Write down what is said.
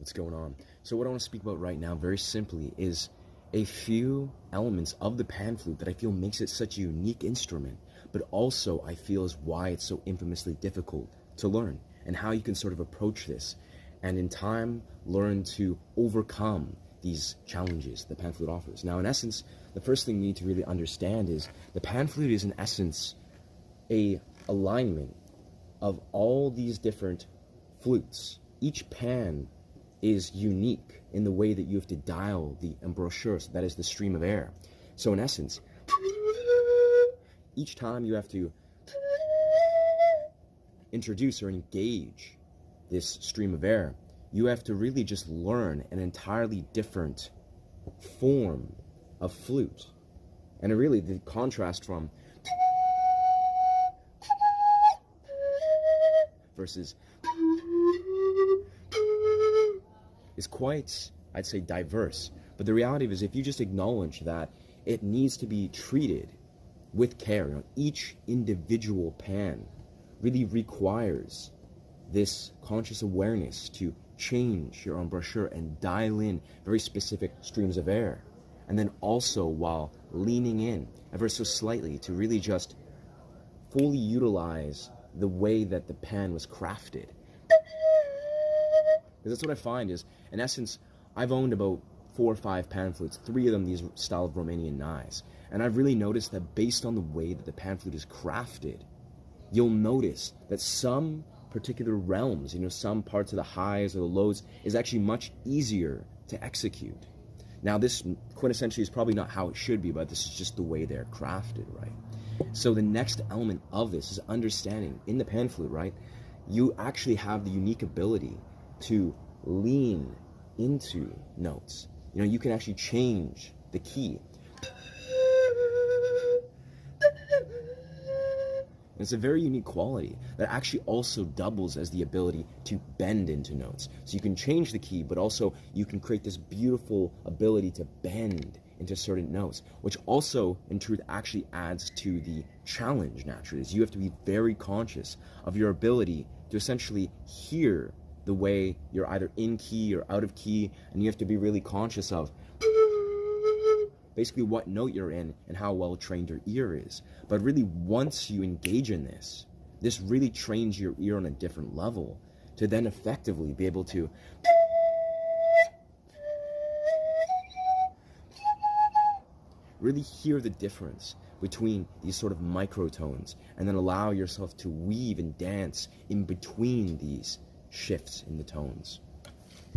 what's going on? So what I want to speak about right now, very simply, is a few elements of the pan flute that I feel makes it such a unique instrument, but also I feel is why it's so infamously difficult to learn, and how you can sort of approach this, and in time learn to overcome these challenges the pan flute offers. Now, in essence, the first thing you need to really understand is the pan flute is in essence a alignment of all these different flutes. Each pan is unique in the way that you have to dial the embouchure, so that is the stream of air. So in essence, each time you have to introduce or engage this stream of air, you have to really just learn an entirely different form of flute. And really, the contrast from versus is quite, I'd say, diverse. But the reality is, if you just acknowledge that it needs to be treated with care, you know, each individual pan really requires this conscious awareness to change your embouchure and dial in very specific streams of air. And then also, while leaning in ever so slightly to really just fully utilize the way that the pan was crafted. Because that's what I find is, in essence, I've owned about 4 or 5 pan flutes, 3 of them these style of Romanian knives. And I've really noticed that based on the way that the pan flute is crafted, you'll notice that some particular realms, you know, some parts of the highs or the lows is actually much easier to execute. Now, this quintessentially is probably not how it should be, but this is just the way they're crafted, right? So the next element of this is understanding in the pan flute, right? You actually have the unique ability to lean into notes. You know, you can actually change the key. It's a very unique quality that actually also doubles as the ability to bend into notes. So you can change the key, but also you can create this beautiful ability to bend into certain notes, which also, in truth, actually adds to the challenge, naturally, is you have to be very conscious of your ability to essentially hear the way you're either in key or out of key, and you have to be really conscious of basically what note you're in and how well trained your ear is. But really, once you engage in this really trains your ear on a different level to then effectively be able to really hear the difference between these sort of microtones, and then allow yourself to weave and dance in between these shifts in the tones.